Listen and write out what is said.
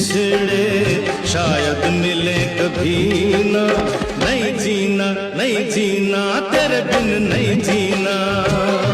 बिछड़े शायद मिले कभी ना। नहीं जीना, नहीं जीना, तेरे बिन नहीं जीना।